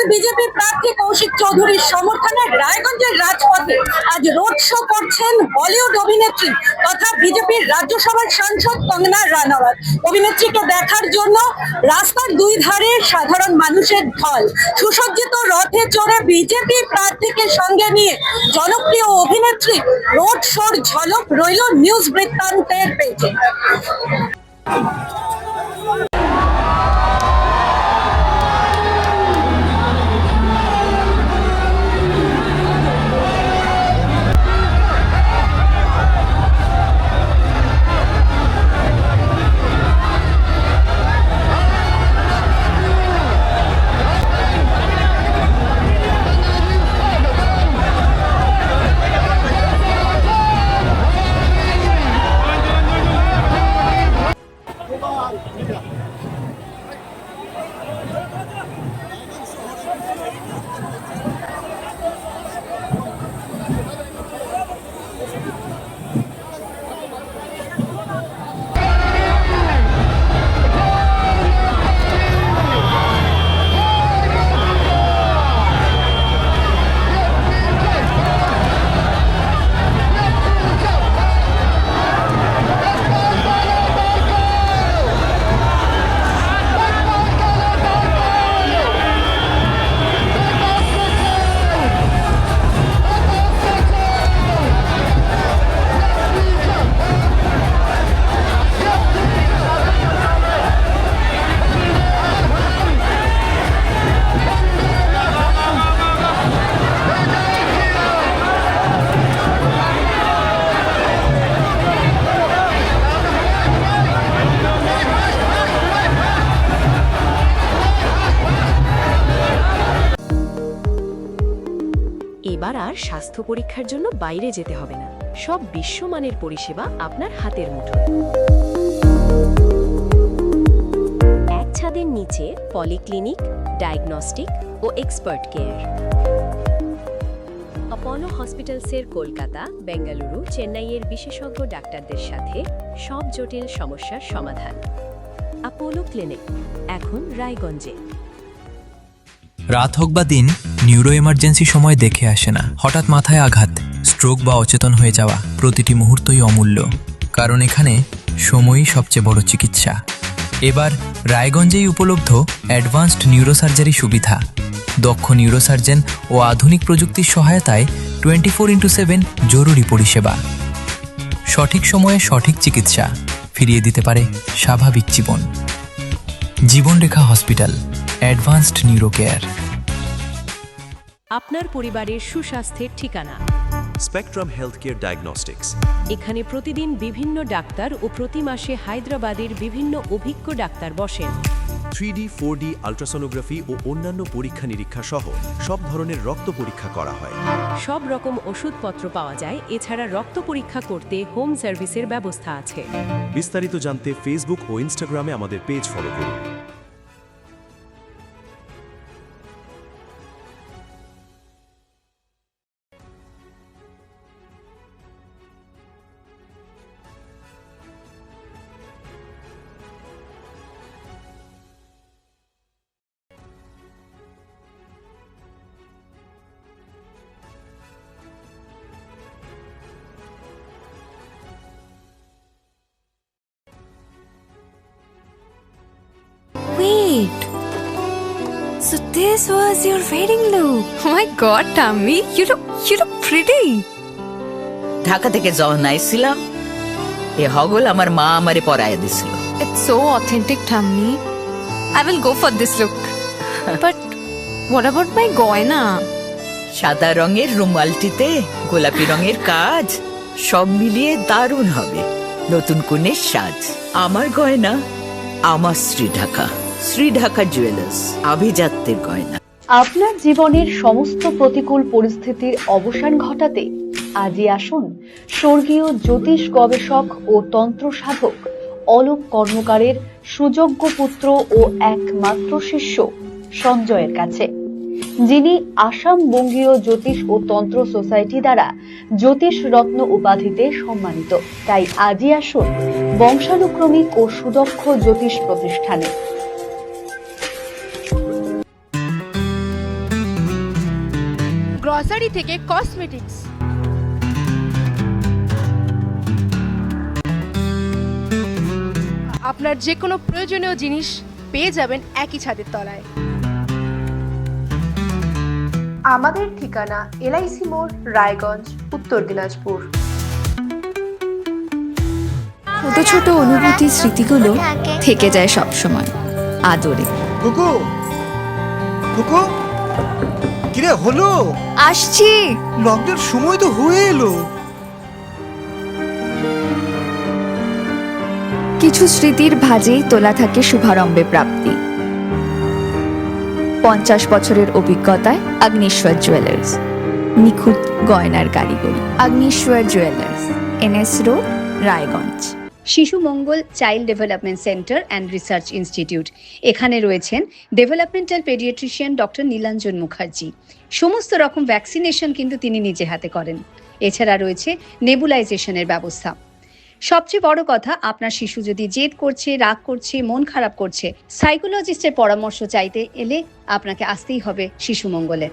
রায়গঞ্জের বিজেপি প্রার্থী কৌশিক চৌধুরীর সমর্থনে রায়গঞ্জের রাজপথে আজ রোড শো করছেন বলিউড অভিনেত্রী তথা বিজেপির রাজ্যসভার সাংসদ কঙ্গনা রানাওয়াত। অভিনেত্রীকে দেখার জন্য রাস্তার দুই ধারে সাধারণ মানুষের ঢল। সুসজ্জিত রথে চড়ে বিজেপি প্রার্থীকে সঙ্গে নিয়ে জনপ্রিয় অভিনেত্রী রোড শোর ঝলক রইল নিউজ বৃত্তান্তের পেজে। এবার আর স্বাস্থ্য পরীক্ষার জন্য বাইরে যেতে হবে না, সব বিশ্বমানের পরিষেবা আপনার হাতের মুঠোয়। এক ছাদের নিচে পলিক্লিনিক, ডায়াগনস্টিক ও এক্সপার্ট কেয়ার। অপোলো হসপিটালসের কলকাতা, বেঙ্গালুরু, চেন্নাইয়ের বিশেষজ্ঞ ডাক্তারদের সাথে সব জটিল সমস্যার সমাধান। অপোলো ক্লিনিক এখন রায়গঞ্জে। রাত হোক বা দিন, নিউরো এমার্জেন্সি সময় দেখে আসে না। হঠাৎ মাথায় আঘাত, স্ট্রোক বা অচেতন হয়ে যাওয়া, প্রতিটি মুহূর্তই অমূল্য, কারণ এখানে সময়ই সবচেয়ে বড় চিকিৎসা। এবার রায়গঞ্জেই উপলব্ধ অ্যাডভান্সড নিউরোসার্জারি সুবিধা। দক্ষ নিউরোসার্জন ও আধুনিক প্রযুক্তির সহায়তায় 24x7 জরুরি পরিষেবা। সঠিক সময়ে সঠিক চিকিৎসা ফিরিয়ে দিতে পারে স্বাভাবিক জীবন। জীবনরেখা হসপিটাল, অ্যাডভান্সড নিউরো কেয়ার। আপনার পরিবারের সুস্বাস্থ্যের ঠিকানা স্পেকট্রাম হেলথকেয়ার ডায়াগনস্টিক্স। এখানে প্রতিদিন বিভিন্ন ডাক্তার ও প্রতি মাসে হায়দ্রাবাদের বিভিন্ন অভিজ্ঞ ডাক্তার বসেন। 3D, 4D আল্ট্রাসোনোগ্রাফি ও অন্যান্য পরীক্ষা নিরীক্ষা সহ সব ধরনের রক্ত পরীক্ষা করা হয়। সব রকম ওষুধপত্র পাওয়া যায়। এছাড়া রক্ত পরীক্ষা করতে হোম সার্ভিসের ব্যবস্থা আছে। বিস্তারিত জানতে ফেসবুক ও ইনস্টাগ্রামে আমাদের পেজ ফলো করুন। Wait. So this was your wedding look. Oh my god, Tammy, you look pretty. Dhaka থেকে যখন আইছিলাম, এ হগল আমার মা আমারে পরায় দিছিল। It's so authentic, Tammy. I will go for this look. But what about my goina? সাদা রঙের রুমালটিতে গোলাপি রঙের কাজ, সব মিলিয়ে দারুণ হবে নতুন কনের সাজ। আমার গয়না আমার শ্রী ঢাকা জুয়েলার্স, আভিজাত্যের গয়না। আপনার জীবনের সমস্ত প্রতিকূল পরিস্থিতির অবসান ঘটাতে আজই আসুন স্বর্গীয় জ্যোতিষ গবেষক ও তন্ত্র সাধক অলোক কর্মকারের সুযোগ্য পুত্র ও একমাত্র শিষ্য সঞ্জয়ের কাছে, যিনি আসাম বঙ্গীয় জ্যোতিষ ও তন্ত্র সোসাইটি দ্বারা জ্যোতিষ রত্ন উপাধিতে সম্মানিত। তাই আজই আসুন বংশানুক্রমিক ও সুদক্ষ জ্যোতিষ প্রতিষ্ঠানে। গ্রসারি থেকে কসমেটিক্স, আপনার যে কোনো প্রয়োজনীয় জিনিস পেয়ে যাবেন একই ছাদের তলায়। আমাদের ঠিকানা এলআইসি মোড়, রায়গঞ্জ, উত্তর দিনাজপুর। ছোট ছোট অনুভূতি স্মৃতিগুলো থেকে যায় সব সময় আদরে। কুকু কুকু কিরে হলো? আসছি। লকডাউন সময় তো হয়ে এলো। কিছু স্মৃতির ভাজেই তোলা থাকে শুভারম্ভে প্রাপ্তি। 50 বছরের অভিজ্ঞতায় আগ্নেশ্বর জুয়েলার্স, নিখুঁত গয়নার কারিগরি। Agneshwar jewellers, NS road, Raiganj. Shishu Mangal child development centre and research institute, এখানে রয়েছেন developmental paediatrician doctor Nilanjan Mukherjee. সমস্ত রকম ভ্যাকসিনেশন কিন্তু তিনি নিজে হাতে করেন। এছাড়া রয়েছে নেবুলাইজেশনের ব্যবস্থা। সবচেয়ে বড় কথা, আপনার শিশু যদি জেদ করছে, রাগ করছে, মন খারাপ করছে, সাইকোলজিস্টের পরামর্শ চাইতে এলে আপনাকে আসতেই হবে শিশু মঙ্গলে।